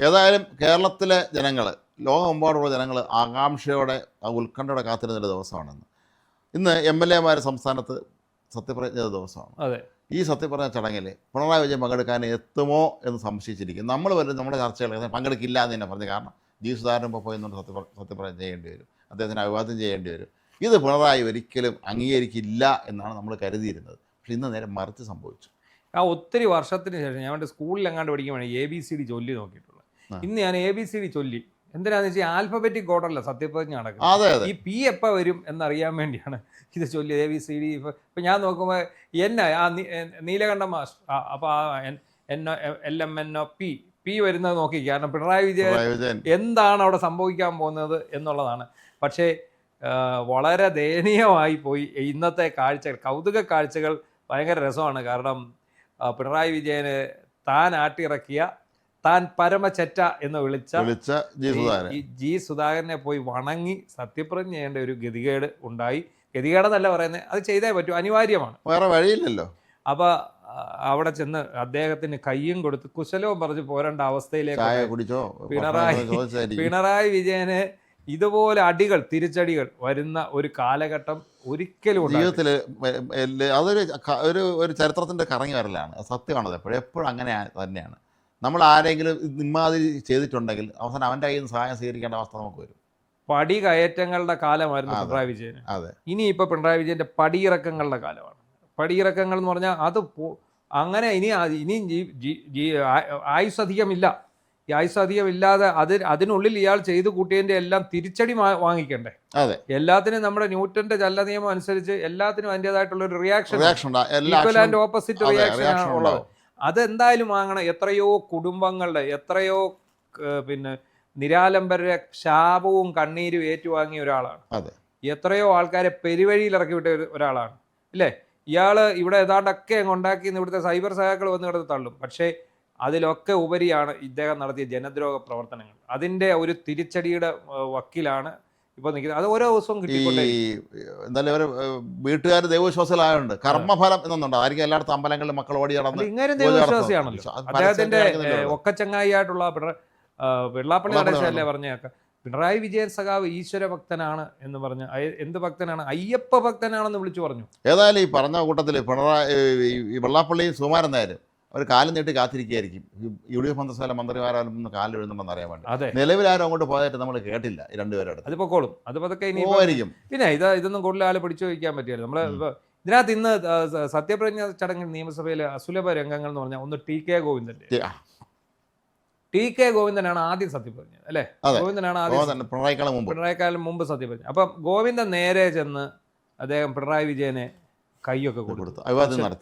ഏതായാലും കേരളത്തിലെ ജനങ്ങൾ, ലോകമെമ്പാടുള്ള ജനങ്ങൾ ആകാംക്ഷയോടെ ഉത്കണ്ഠയോടെ കാത്തിരുന്നൊരു ദിവസമാണെന്ന്. ഇന്ന് MLA മാർ സംസ്ഥാനത്ത് സത്യപ്രതിജ്ഞ ചെയ്ത ദിവസമാണ്. അതെ. ഈ സത്യപ്രതിജ്ഞ ചടങ്ങിൽ പിണറായി വിജയൻ പങ്കെടുക്കാൻ എത്തുമോ എന്ന് സംശയിച്ചിരിക്കും. നമ്മൾ വരും നമ്മുടെ ചർച്ചകൾ പങ്കെടുക്കില്ല എന്ന് തന്നെ പറഞ്ഞു. കാരണം ജി സുധാകരൻ ഇപ്പോൾ പോയെന്നുകൊണ്ട് സത്യപ്രതിജ്ഞ ചെയ്യേണ്ടി വരും, അദ്ദേഹത്തിന് അഭിവാദ്യം ചെയ്യേണ്ടി വരും. ഇത് പിണറായി ഒരിക്കലും അംഗീകരിക്കില്ല എന്നാണ് നമ്മൾ കരുതിയിരുന്നത്. പക്ഷെ ഇന്ന് നേരെ മറിച്ച് സംഭവിച്ചു. ഒത്തിരി വർഷത്തിന് ശേഷം ഞാൻ സ്കൂളിൽ എങ്ങാണ്ട് പഠിക്കുമ്പോൾ ABCD ചൊല്ലി നോക്കിയിട്ടുള്ളത്. ഇന്ന് ഞാൻ ABCD ചൊല്ലി. എന്തിനാന്ന് വെച്ചാൽ ആൽഫബറ്റിക് ഓർഡറല്ല സത്യപ്രതിജ്ഞ നടക്കുന്നത്. ഈ P എപ്പോൾ വരും എന്നറിയാൻ വേണ്ടിയാണ് ഇത് ചൊല്ലി ABCD. ഇപ്പം ഞാൻ നോക്കുമ്പോൾ നീലകണ്ഠ മാസ്റ്റർ, അപ്പോൾ LMNOP വരുന്നത് നോക്കി. കാരണം പിണറായി വിജയൻ എന്താണ് അവിടെ സംഭവിക്കാൻ പോകുന്നത് എന്നുള്ളതാണ്. പക്ഷേ വളരെ ദയനീയമായി പോയി ഇന്നത്തെ കാഴ്ചകൾ. കൗതുക കാഴ്ചകൾ ഭയങ്കര രസമാണ്. കാരണം പിണറായി വിജയന് താൻ ആട്ടിയിറക്കിയ, താൻ പരമചെറ്റ എന്ന് വിളിച്ച ജി സുധാകരനെ പോയി വണങ്ങി സത്യപ്രതിജ്ഞ ചെയ്യേണ്ട ഒരു ഗതികേട് ഉണ്ടായി. ഗതികേടെന്നല്ല പറയുന്നത്, അത് ചെയ്തേ പറ്റൂ, അനിവാര്യമാണ്, വേറെ വഴിയില്ലല്ലോ. അപ്പോൾ അവിടെ ചെന്ന് അദ്ദേഹത്തിന് കയ്യും കൊടുത്ത് കുശലവും പറഞ്ഞ് പോരേണ്ട അവസ്ഥയിലേക്ക് പിണറായി വിജയന് ഇതുപോലെ അടികൾ, തിരിച്ചടികൾ വരുന്ന ഒരു കാലഘട്ടം ഒരിക്കലും ജീവിതത്തിൽ അതൊരു ചരിത്രത്തിൻ്റെ കറങ്ങി വരലാണ്. സത്യമാണത്. എപ്പോഴും അങ്ങനെ തന്നെയാണ്. നമ്മൾ ആരെങ്കിലും ഇമാതിരി ചെയ്തിട്ടുണ്ടെങ്കിൽ അവസാനം അവൻ്റെ കയ്യിൽ നിന്ന് സഹായം സ്വീകരിക്കേണ്ട അവസ്ഥ നമുക്ക് വരും. പടി കയറ്റങ്ങളുടെ കാലമായിരുന്നു പിണറായി വിജയന്. ഇനിയിപ്പോൾ പിണറായി വിജയൻ്റെ പടിയിറക്കങ്ങളുടെ കാലമാണ്. പടിയിറക്കങ്ങൾ എന്ന് പറഞ്ഞാൽ അത് അങ്ങനെ ഇനിയും ആയുസ് അധികമില്ല. ഈ ആയുസ് അധികമില്ലാതെ അതിനുള്ളിൽ ഇയാൾ ചെയ്തു കൂട്ടിയതിൻ്റെ എല്ലാം തിരിച്ചടി വാങ്ങിക്കണ്ടേ? എല്ലാത്തിനും നമ്മുടെ ന്യൂട്ടന്റെ ചലന നിയമം അനുസരിച്ച് എല്ലാത്തിനും അതിൻ്റെതായിട്ടുള്ള ഒരു reaction, equal and opposite reaction ഉള്ളത്. അതെന്തായാലും വാങ്ങണം. എത്രയോ കുടുംബങ്ങളുടെ, എത്രയോ നിരാലംബരുടെ ശാപവും കണ്ണീരും ഏറ്റുവാങ്ങിയ ഒരാളാണ്. എത്രയോ ആൾക്കാരെ പെരുവഴിയിൽ ഇറക്കി വിട്ട ഒരാളാണ്, ഇല്ലേ? ഇയാള് ഇവിടെ ഏതാണ്ടൊക്കെ അങ്ങ് ഉണ്ടാക്കി ഇവിടുത്തെ സൈബർ സഹാക്കൾ വന്ന് കിടന്ന് തള്ളും. പക്ഷേ അതിലൊക്കെ ഉപരിയാണ് ഇദ്ദേഹം നടത്തിയ ജനദ്രോഹ പ്രവർത്തനങ്ങൾ. അതിൻ്റെ ഒരു തിരിച്ചടിയുടെ വക്കിലാണ് ഇപ്പോൾ നിൽക്കുന്നത്. അത് ഓരോ ദിവസവും കിട്ടിക്കൊണ്ടേ. എന്തായാലും ഒരു വീട്ടുകാർ ദൈവവിശ്വാസികളായുണ്ട്. കർമ്മഫലം എന്നുണ്ട്. ആയിരിക്കും എല്ലായിടത്തും അമ്പലങ്ങളിൽ മക്കൾ ഓടി നടന്ന്. ഇങ്ങനെ ദൈവവിശ്വാസിയാണല്ലോ. അദ്ദേഹത്തിന്റെ ഒക്കച്ചങ്ങായിയായിട്ടുള്ള വെള്ളാപ്പള്ളി നടേശല്ലേ പറഞ്ഞേക്കാം, പിണറായി വിജയൻ സഖാവ് ഈശ്വര ഭക്തനാണ് എന്ന് പറഞ്ഞ്. എന്ത് ഭക്തനാണ്? അയ്യപ്പ ഭക്തനാണെന്ന് വിളിച്ചു പറഞ്ഞു. ഏതായാലും ഈ പറഞ്ഞ കൂട്ടത്തിൽ ഈ വെള്ളാപ്പള്ളിയും സുകുമാരൻ നായരും അവർ കാലം നീട്ടി കാത്തിരിക്കുകയായിരിക്കും UDF മന്ത്രിസഭയിലെ മന്ത്രിമാരാലും ഒന്ന് കാലിൽ എഴുതുന്നുണ്ടെന്ന് അറിയാൻ വേണ്ടി. നിലവിൽ ആരും അങ്ങോട്ട് പോയിട്ട് നമ്മൾ കേട്ടില്ല. രണ്ടുപേരുടെ അത് പൊക്കോളും. അത് പതൊക്കെ ഇനിയും പിന്നെ ഇതൊന്നും കൂടുതൽ ആൾ പിടിച്ചു വയ്ക്കാൻ പറ്റിയല്ലോ. നമ്മൾ ഇതിനകത്ത് ഇന്ന് സത്യപ്രതിജ്ഞ ചടങ്ങിൽ നിയമസഭയിലെ അസുലഭ രംഗങ്ങൾ എന്ന് പറഞ്ഞാൽ ഒന്ന് ടി കെ ഗോവിന്ദനാണ് ആദ്യം സത്യപ്രതിജ്ഞ, അല്ലേ? ഗോവിന്ദനാണ് ആദ്യം, പിണറായിക്കാലം മുമ്പ് സത്യപ്രതിജ്ഞ. അപ്പം ഗോവിന്ദൻ നേരെ ചെന്ന് അദ്ദേഹം പിണറായി വിജയനെ കൈയൊക്കെ കൊടുത്തു,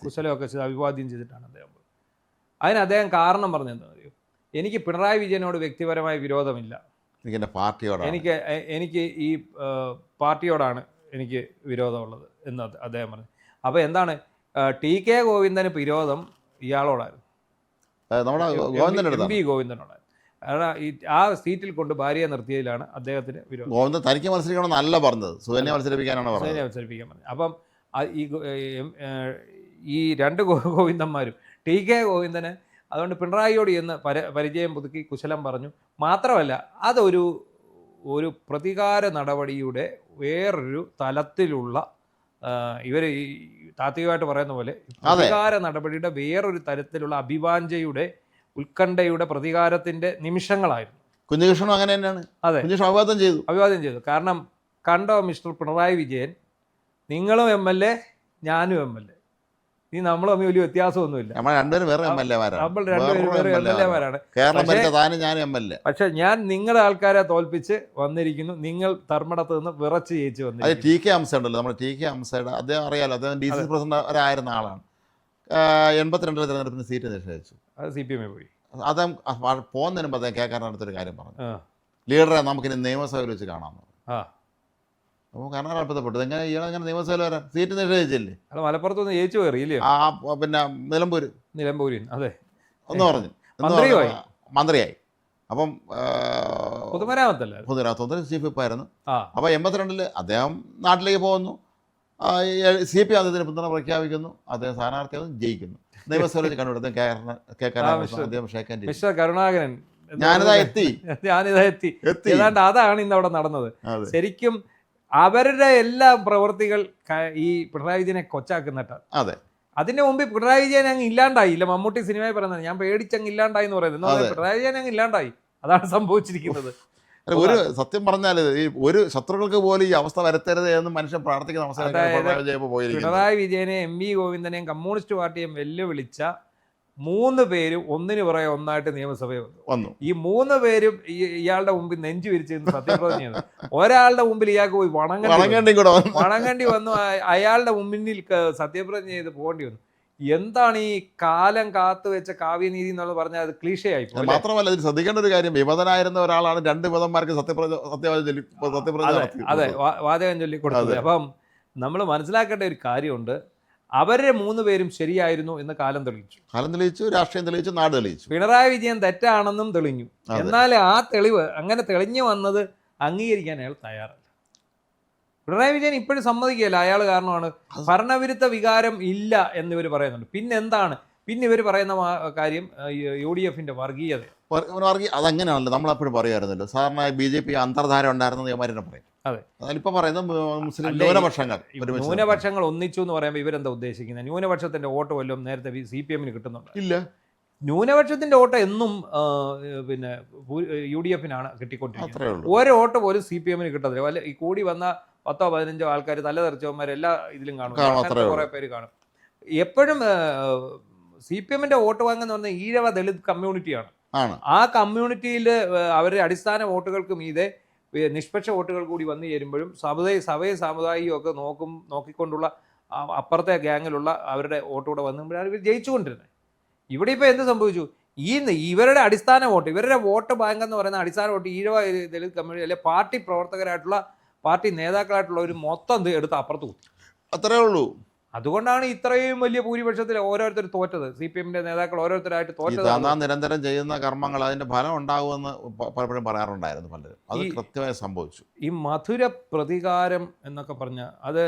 കുശലമൊക്കെ ചെയ്ത് അഭിവാദ്യം ചെയ്തിട്ടാണ് അദ്ദേഹം. അതിന് അദ്ദേഹം കാരണം പറഞ്ഞെന്താ അറിയോ? എനിക്ക് പിണറായി വിജയനോട് വ്യക്തിപരമായ വിരോധമില്ല, എനിക്ക് ഈ പാർട്ടിയോടാണ് എനിക്ക് വിരോധമുള്ളത് എന്ന് അദ്ദേഹം പറഞ്ഞു. അപ്പോൾ എന്താണ്, ടി.കെ. ഗോവിന്ദന് വിരോധം ഇയാളോടായിരുന്നു, MP ഗോവിന്ദനോടായിരുന്നു. കാരണം ആ സീറ്റിൽ കൊണ്ട് ഭാര്യയെ നിർത്തിയതിലാണ് അദ്ദേഹത്തിന് വിരോധം. ഗോവിന്ദൻ തനിക്ക് മത്സരിക്കണമെന്നല്ല പറഞ്ഞത്, സുകന്യ മത്സരിപ്പിക്കാനാണ് മത്സരിപ്പിക്കാൻ പറഞ്ഞത്. അപ്പം ഈ രണ്ട് ഗോവിന്ദന്മാരും ടി.കെ. ഗോവിന്ദന് അതുകൊണ്ട് പിണറായിയോട് എന്ന് പരിചയം പുതുക്കി കുശലം പറഞ്ഞു. മാത്രമല്ല ഒരു പ്രതികാര നടപടിയുടെ വേറൊരു തലത്തിലുള്ള, ഇവർ ഈ താത്വികമായിട്ട് പറയുന്ന പോലെ പ്രതികാര നടപടിയുടെ വേറൊരു തരത്തിലുള്ള അഭിവാഞ്ചയുടെ, ഉത്കണ്ഠയുടെ, പ്രതികാരത്തിന്റെ നിമിഷങ്ങളായിരുന്നു. കുഞ്ഞകൃഷ്ണനും അങ്ങനെ തന്നെയാണ്. അതെ, അഭിവാദ്യം ചെയ്തു. കാരണം കണ്ടോ മിസ്റ്റർ പിണറായി വിജയൻ, നിങ്ങളും MLA, ഞാനും MLA, നീ നമ്മൾ തമ്മിൽ വലിയ വ്യത്യാസമൊന്നുമില്ല, നമ്മൾ രണ്ടുപേരും വേറെ MLA-മാരാണ്. പക്ഷെ ഞാൻ നിങ്ങളുടെ ആൾക്കാരെ തോൽപ്പിച്ച് വന്നിരിക്കുന്നു, നിങ്ങൾ ധർമ്മടത്ത് നിന്ന് വിറച്ച് ജയിച്ച് വന്നിരിക്കുന്നു. ടി.കെ. ഹംസ ഉണ്ടല്ലോ, നമ്മുടെ ടി.കെ. ഹംസയുടെ, അദ്ദേഹം അറിയാലോ, അദ്ദേഹം DC പ്രസിഡന്റ് ആയിരുന്ന ആളാണ്. 82 തെരഞ്ഞെടുപ്പിന് സീറ്റ് നിഷേധിച്ചു, അത് CPM പോയി. അദ്ദേഹം പോകുന്നതിന് മുമ്പ് അദ്ദേഹം കേൾക്കാനടുത്തൊരു കാര്യം പറഞ്ഞു, ലീഡറെ നമുക്കിനി നിയമസഭയിൽ വെച്ച് കാണാമെന്ന്. അപ്പോൾ കാരണം അത്ഭുതപ്പെട്ടു, എങ്ങനെ ഇയാളെങ്ങനെ നിയമസഭയിൽ വരാൻ? സീറ്റ് നിഷേധിച്ചില്ലേ? മലപ്പുറത്തൊന്ന് ജയിച്ചു കയറിയില്ലേ? പിന്നെ നിലമ്പൂരിൽ അതെ ഒന്ന് പറഞ്ഞു, മന്ത്രിയായി. അപ്പം പൊതുമരാമത്ത് ചീഫ് വിപ്പായിരുന്നു. അപ്പോൾ 82 അദ്ദേഹം നാട്ടിലേക്ക് പോകുന്നു, CPM അദ്ദേഹത്തിന് പിന്തുണ പ്രഖ്യാപിക്കുന്നു, അദ്ദേഹം സ്ഥാനാർത്ഥിയാകുന്നു, ജയിക്കുന്നു. നിയമസഭയിൽ കണ്ടുപിടുത്തം മിസ്റ്റർ കരുണാകരൻ ഞാനിതാ എത്തി ഞാനിതാ എത്തി ഏതാണ്ട് അതാണ് ഇന്ന് അവിടെ നടന്നത്. ശരിക്കും അവരുടെ എല്ലാ പ്രവൃത്തികൾ ഈ പിണറായി വിജയനെ കൊച്ചാക്കുന്നിട്ടാണ്. അതെ, അതിന്റെ മുമ്പ് പിണറായി വിജയൻ അങ്ങ് ഇല്ലാണ്ടായില്ല. മമ്മൂട്ടി സിനിമയിൽ പറയുന്നത് ഞാൻ പേടിച്ചങ്ങ് ഇല്ലാണ്ടായി എന്ന് പറയുന്നത്. പിണറായി വിജയൻ അങ്ങ് ഇല്ലാണ്ടായി, അതാണ് സംഭവിച്ചിരിക്കുന്നത്. ഒരു സത്യം പറഞ്ഞാൽ ഈ ഒരു ശത്രുക്കൾക്ക് പോലും ഈ അവസ്ഥ വരുത്തരുത് എന്ന് മനുഷ്യൻ പ്രാർത്ഥിക്കുന്ന അവസ്ഥ. പിണറായി വിജയനെ MV ഗോവിന്ദനെയും കമ്മ്യൂണിസ്റ്റ് പാർട്ടിയെയും വെല്ലുവിളിച്ച 3 പേരും ഒന്നിനു പുറകെ ഒന്നായിട്ട് നിയമസഭയിൽ വന്നു. ഈ 3 പേരും ഇയാളുടെ മുമ്പിൽ നെഞ്ചു വിരിച്ചിരുന്ന് സത്യപ്രതിജ്ഞ ചെയ്തു. ഒരാളുടെ മുമ്പിൽ ഇയാൾക്ക് പോയി വണങ്ങേണ്ടി വന്നു. അയാളുടെ മുന്നിൽ സത്യപ്രതിജ്ഞ ചെയ്ത് പോകേണ്ടി വന്നു. എന്താണ് ഈ കാലം കാത്തുവെച്ച കാവ്യനീതി എന്നുള്ളത് പറഞ്ഞാൽ അത് ക്ലീഷയായി. മാത്രമല്ല ഇതിൽ ശ്രദ്ധിക്കേണ്ട ഒരു കാര്യം, വിമതനായിരുന്ന ഒരാളാണ് 2 വിമതന്മാർക്ക് അതെ വാചകം ചൊല്ലി കൊടുത്തത്. അപ്പം നമ്മൾ മനസ്സിലാക്കേണ്ട ഒരു കാര്യമുണ്ട്, അവരുടെ 3 പേരും ശരിയായിരുന്നു എന്ന് കാലം തെളിയിച്ചു, രാഷ്ട്രീയം തെളിയിച്ചു, നാട് തെളിയിച്ചു. പിണറായി വിജയൻ തെറ്റാണെന്നും തെളിഞ്ഞു. എന്നാൽ ആ തെളിവ് അങ്ങനെ തെളിഞ്ഞു വന്നത് അംഗീകരിക്കാൻ അയാൾ തയ്യാറല്ല. പിണറായി വിജയൻ ഇപ്പോഴും സമ്മതിക്കുകയല്ല അയാൾ കാരണമാണ്. ഭരണവിരുദ്ധ വികാരം ഇല്ല എന്നിവർ പറയുന്നുണ്ട്. പിന്നെ എന്താണ് പിന്നെ ഇവർ പറയുന്ന കാര്യം? UDFന്റെ വർഗീയത. അതങ്ങനെയാണല്ലോ നമ്മളെപ്പോഴും പറയുമായിരുന്നല്ലോ. സാധാരണ BJP അന്തർധാര ഉണ്ടായിരുന്നത് ഇവരെന്നെ പറയും. അതെ, അതിലിപ്പോൾ പറയുന്നത് മുസ്ലിം ന്യൂനപക്ഷങ്ങൾ ഒന്നിച്ചു എന്ന് പറയുമ്പോൾ ഇവരെന്താ ഉദ്ദേശിക്കുന്നത്? ന്യൂനപക്ഷത്തിന്റെ വോട്ട് വല്ലതും നേരത്തെ CPMന് കിട്ടുന്നുണ്ട്? ഇല്ല. ന്യൂനപക്ഷത്തിന്റെ വോട്ട് എന്നും പിന്നെ UDFനാണ് കിട്ടിക്കൊണ്ടിരിക്കുന്നത്. ഒരു വോട്ട് പോലും CPMന് കിട്ടത്തില്ല. വല്ല ഈ കൂടി വന്ന 10-15 ആൾക്കാർ തലതെറിച്ചവന്മാർ എല്ലാ ഇതിലും കാണും, കുറെ പേര് കാണും. എപ്പോഴും CPMന്റെ വോട്ട് വാങ്ങുന്ന പറഞ്ഞാൽ ഈഴവ ദളിത് കമ്മ്യൂണിറ്റിയാണ്. ആ കമ്മ്യൂണിറ്റിയിൽ അവരുടെ അടിസ്ഥാന വോട്ടുകൾക്ക് മീതെ നിഷ്പക്ഷ വോട്ടുകൾ കൂടി വന്നു ചേരുമ്പോഴും സഭയും സാമുദായികയും ഒക്കെ നോക്കിക്കൊണ്ടുള്ള അപ്പുറത്തെ ഗ്യാങ്ങിലുള്ള അവരുടെ വോട്ടുകൂടെ വന്നുമ്പോഴാണ് ഇവർ ജയിച്ചുകൊണ്ടിരുന്നത്. ഇവിടെ ഇപ്പോൾ എന്ത് സംഭവിച്ചു? ഇവരുടെ അടിസ്ഥാന വോട്ട്, ഇവരുടെ വോട്ട് ബാങ്ക് എന്ന് പറയുന്ന അടിസ്ഥാന വോട്ട് ഈഴവ ദളിത് കമ്മ്യൂണിറ്റി അല്ലെ പാർട്ടി പ്രവർത്തകരായിട്ടുള്ള പാർട്ടി നേതാക്കളായിട്ടുള്ള ഒരു മൊത്തം എടുത്ത് അപ്പുറത്ത് കുത്തി. അത്രേ ഉള്ളൂ. അതുകൊണ്ടാണ് ഇത്രയും വലിയ ഭൂരിപക്ഷത്തിൽ ഓരോരുത്തർ തോറ്റത്. CPMന്റെ നേതാക്കൾ ഓരോരുത്തരായിട്ട് തോറ്റത്. നിരന്തരം ചെയ്യുന്ന കർമ്മങ്ങൾ അതിന്റെ ഫലം ഉണ്ടാകുമെന്ന് പലപ്പോഴും പറയാറുണ്ടായിരുന്നു പലരും. അത് കൃത്യമായി സംഭവിച്ചു. ഈ മധുര പ്രതികാരം എന്നൊക്കെ പറഞ്ഞാൽ അത്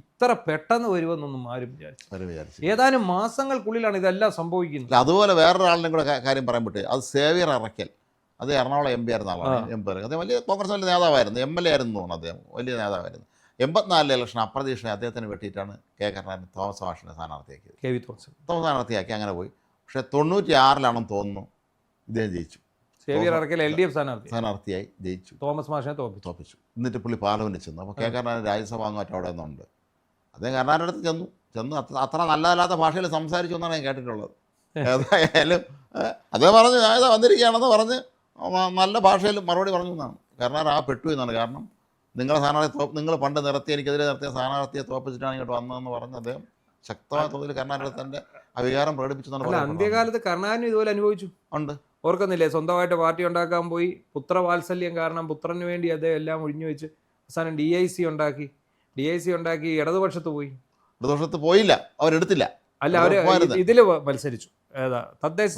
ഇത്ര പെട്ടെന്ന് വരുമെന്നൊന്നും ആരും വിചാരിച്ചു. ഏതാനും മാസങ്ങൾക്കുള്ളിലാണ് ഇതെല്ലാം സംഭവിക്കുന്നത്. അതുപോലെ വേറൊരാളിനും കൂടെ കാര്യം പറയാൻ പറ്റും. അത് സേവിയർ അറക്കൽ, അത് എറണാകുളം MP ആയിരുന്ന ആളാണ്. MP അദ്ദേഹം വലിയ കോൺഗ്രസ് വലിയ നേതാവായിരുന്നു, MLA ആയിരുന്നു തോന്നുന്നു. അദ്ദേഹം വലിയ നേതാവായിരുന്നു. 84 ഇലക്ഷൻ അപ്രതീക്ഷിതമായി അദ്ദേഹത്തിന് വെട്ടിയിട്ടാണ് കരുണാകരൻ തോമസ് മാഷിനെ സ്ഥാനാർത്ഥിയാക്കിയത്. തോമസ് സ്ഥാനാർത്ഥിയാക്കി അങ്ങനെ പോയി. പക്ഷേ 96 തോന്നുന്നു ഇദ്ദേഹം ജയിച്ചു. സേവിയർ അറക്കൽ LDF സ്ഥാനാർത്ഥിയായി ജയിച്ചു. തോമസ് മാഷിനെ തോപ്പിച്ചു. എന്നിട്ട് പുള്ളി പാർലമെന്റിൽ ചെന്നു. അപ്പോൾ കരുണാകരൻ രാജ്യസഭ അങ്ങോട്ട് അവിടെ നിന്നുണ്ട്. അദ്ദേഹം കരുണാകരൻ്റെ അടുത്ത് ചെന്നു അത്ര നല്ലതല്ലാത്ത ഭാഷയിൽ സംസാരിച്ചു എന്നാണ് ഞാൻ കേട്ടിട്ടുള്ളത്. ഏതായാലും അദ്ദേഹം പറഞ്ഞു ഞാൻ വന്നിരിക്കുകയാണെന്ന് പറഞ്ഞ് നല്ല ഭാഷയിൽ മറുപടി പറഞ്ഞു എന്നാണ്. കരുണാകരൻ പെട്ടു എന്നാണ്. കാരണം നിങ്ങൾ പണ്ട് എനിക്കെതിരെ നിർത്തിയ സ്ഥാനാർത്ഥിയെ തോപ്പിച്ചിട്ടാണ് ഇങ്ങോട്ട് വന്നതെന്ന് പറഞ്ഞ് അദ്ദേഹം ശക്തമായ തോതിൽ കരുണാകരൻ തൻ്റെ അവികാരം പ്രകടിപ്പിച്ചു. അന്ത്യകാലത്ത് കരുണാകരൻ ഇതുപോലെ അനുഭവിച്ചു ഉണ്ട്. ഓർക്കുന്നില്ലേ? സ്വന്തമായിട്ട് പാർട്ടി ഉണ്ടാക്കാൻ പോയി, പുത്രവാത്സല്യം കാരണം പുത്രന് വേണ്ടി അദ്ദേഹം എല്ലാം ഒഴിഞ്ഞു വെച്ച് അവസാനം DIC ഉണ്ടാക്കി ഇടതുപക്ഷത്ത് പോയില്ല, അവരെടുത്തില്ല. അല്ല, അവര് ഇതില് മത്സരിച്ചു. ഏതാ തദ്ദേശ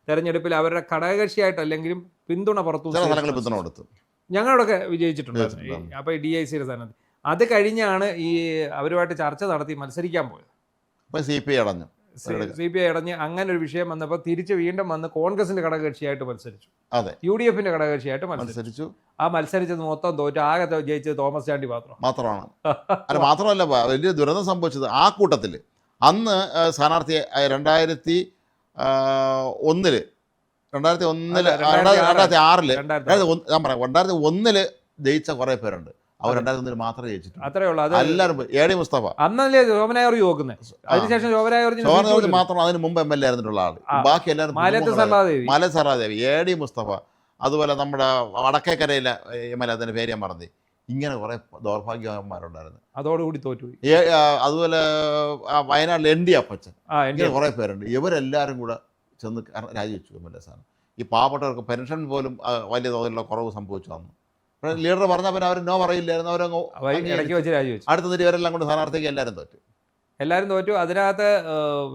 തെരഞ്ഞെടുപ്പിൽ അവരുടെ ഘടകകക്ഷിയായിട്ടല്ലെങ്കിലും പിന്തുണ പുറത്തു. ഞങ്ങളോടൊക്കെ വിജയിച്ചിട്ടുണ്ടായിരുന്നു. അപ്പൊ DICയുടെ സ്ഥാനത്ത് അത് കഴിഞ്ഞാണ് ഈ അവരുമായിട്ട് ചർച്ച നടത്തി മത്സരിക്കാൻ പോയത്. CPI അടഞ്ഞ് അങ്ങനെ ഒരു വിഷയം വന്നപ്പോൾ തിരിച്ച് വീണ്ടും വന്ന് കോൺഗ്രസിന്റെ ഘടകകക്ഷിയായിട്ട് മത്സരിച്ചു. UDFന്റെ ഘടകകക്ഷിയായിട്ട് മത്സരിച്ചു. ആ മത്സരിച്ചത് മൊത്തം തോറ്റു. ആകെ ജയിച്ചത് തോമസ് ചാണ്ടി മാത്രമാണ്. മാത്രമല്ല വലിയ ദുരന്തം സംഭവിച്ചത് ആ കൂട്ടത്തിൽ അന്ന് സ്ഥാനാർത്ഥി 2001 2006 ജയിച്ച കുറെ പേരുണ്ട്. അവർ 2001 മാത്രമേ ജയിച്ചിട്ടുള്ളൂ. അത്രേ ഉള്ളൂ. എല്ലാവരും AD മുസ്തഫ അന്നല്ലേ ശോഭനായോർ നോക്കുന്നത്. അതിനുശേഷം ശോഭനായോർ മാത്രം അതിന് മുമ്പ് MLA ആയിരുന്നിട്ടുള്ള ആൾ. ബാക്കി എല്ലാവരും മാലതി സറാദേവി, AD മുസ്തഫ, അതുപോലെ നമ്മുടെ വടക്കേക്കരയിലെ MLA, അതിൻ്റെ പേര് ഞാൻ പറഞ്ഞു. ഇങ്ങനെ കുറെ ദൗർഭാഗ്യവാന്മാരുണ്ടായിരുന്നു. അതോടുകൂടി തോറ്റുപോയി. അതുപോലെ വയനാട്ടിൽ ND അപ്പച്ചൻ, ഇങ്ങനെ കുറെ പേരുണ്ട്. ഇവരെല്ലാവരും കൂടെ ചെന്ന് രാജിവെച്ചു MLA സ്ഥാനം. ഈ പാവപ്പെട്ടവർക്ക് പെൻഷൻ പോലും വലിയ തോതിലുള്ള കുറവ് സംഭവിച്ചു വന്നു. ലീഡർ പറഞ്ഞാൽ പിന്നെ അവർ നോ പറയില്ലായിരുന്നു. ഇടയ്ക്ക് വെച്ച് രാജിവെച്ചു. അടുത്ത ഇവരെല്ലാം കൊണ്ട് സ്ഥാനാർത്ഥിക്ക് എല്ലാവരും തോറ്റു. അതിനകത്ത്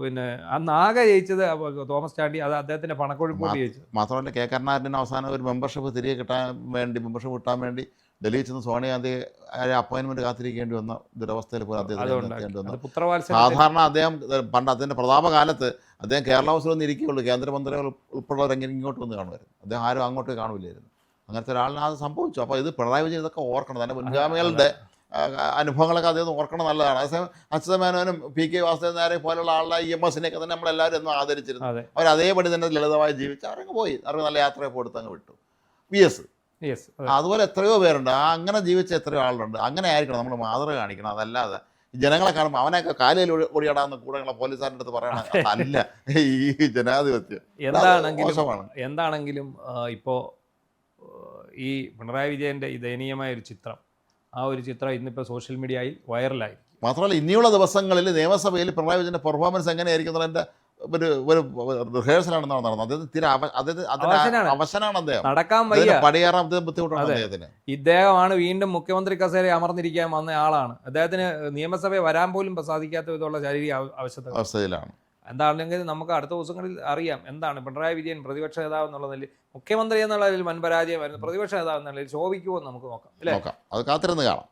പിന്നെ അന്ന് ആകെ ജയിച്ചത് തോമസ് ചാണ്ടി. അത് അദ്ദേഹത്തിന്റെ പണക്കൊഴുപ്പോട് ജയിച്ചു. മാത്രമല്ല കരുണാകരന് അവസാനം ഒരു മെമ്പർഷിപ്പ് തിരികെ കിട്ടാൻ വേണ്ടി ഡൽഹിയിൽ ചെന്ന് സോണിയാഗാന്ധി അപ്പോയിൻമെൻറ്റ് കാത്തിരിക്കേണ്ടി വന്ന ദുരവസ്ഥയിൽ പോലും അദ്ദേഹത്തിന് എത്തേണ്ടി വന്നു. അത് പുത്രവാത്സല്യം. സാധാരണ അദ്ദേഹം പണ്ട് അതിൻ്റെ പ്രതാപകാലത്ത് അദ്ദേഹം കേരള ഹൗസിൽ വന്ന് ഇരിക്കുകയുള്ളൂ, കേന്ദ്രമന്ത്രികൾ ഉൾപ്പെടെവരെങ്കിലും ഇങ്ങോട്ട് വന്ന് കാണുമായിരുന്നു, അദ്ദേഹം ആരും അങ്ങോട്ട് കാണില്ലായിരുന്നു. അങ്ങനത്തെ ഒരാളിന് അത് സംഭവിച്ചു. അപ്പോൾ ഇത് പിണറായി വിജയൻ ഇതൊക്കെ ഓർക്കണം, തൻ്റെ മുൻഗാമികളുടെ അനുഭവങ്ങളൊക്കെ അദ്ദേഹം ഓർക്കണം, നല്ലതാണ്. അതേസമയം അച്യുതമേനോനും PK വാസുദേവൻ നായരെ പോലുള്ള ആളുടെ EMSനെയൊക്കെ തന്നെ നമ്മളെല്ലാവരും എന്നും ആദരിച്ചിരുന്നു. അവർ അതേപടി തന്നെ ലളിതമായി ജീവിച്ച് അവരങ്ങ് പോയി, അവർക്ക് നല്ല യാത്രയൊക്കെ കൊടുത്ത് അങ്ങ് വിട്ടു. VS അതുപോലെ എത്രയോ പേരുണ്ട്, അങ്ങനെ ജീവിച്ച എത്രയോ ആളുണ്ട്. അങ്ങനെ ആയിരിക്കണം നമ്മൾ മാതൃക കാണിക്കണം. അതല്ലാതെ ജനങ്ങളെ കാണുമ്പോൾ അവനെയൊക്കെ കാലിൽ ഓടിയാടാന്ന് കൂടെ പോലീസുകാരുടെ അടുത്ത് പറയണം, അല്ല ഈ ജനാധിപത്യം. എന്താണെങ്കിലും ഇപ്പോൾ ഈ പിണറായി വിജയൻ്റെ ഈ ദയനീയമായ ഒരു ചിത്രം, ആ ഒരു ചിത്രം ഇന്നിപ്പോൾ സോഷ്യൽ മീഡിയയിൽ വൈറലായി. മാത്രമല്ല ഇനിയുള്ള ദിവസങ്ങളിൽ നിയമസഭയിൽ പിണറായി വിജയൻ്റെ പെർഫോമൻസ് എങ്ങനെയായിരിക്കും എന്നതിൻ്റെ ഒരു റിഹേഴ്സലാണെന്ന് നടന്നത്. അദ്ദേഹത്തിന് അവശനാണ്, അദ്ദേഹം നടക്കാൻ വയ്യ, പടിയേറാൻ ബുദ്ധിമുട്ടാണ് അദ്ദേഹത്തിന്. ഇദ്ദേഹമാണ് വീണ്ടും മുഖ്യമന്ത്രി കസേരയിൽ അമർന്നിരിക്കാൻ വന്ന ആളാണ്. അദ്ദേഹത്തിന് നിയമസഭയിൽ വരാൻ പോലും സാധിക്കാത്ത വിധമുള്ള ശാരീരിക അവസ്ഥയിലാണ്. എന്താണെങ്കിൽ നമുക്ക് അടുത്ത ദിവസങ്ങളിൽ അറിയാം എന്താണ് പിണറായി വിജയൻ പ്രതിപക്ഷ നേതാവ് എന്നുള്ളതിൽ, മുഖ്യമന്ത്രി എന്നുള്ളതിൽ വൻ പരാജയമായിരുന്നു, പ്രതിപക്ഷ നേതാവ് എന്നുള്ളതിൽ ശോഭിക്കുമോ നമുക്ക് നോക്കാം, അല്ലേ? അത് കാത്തിരുന്ന് കാണാം.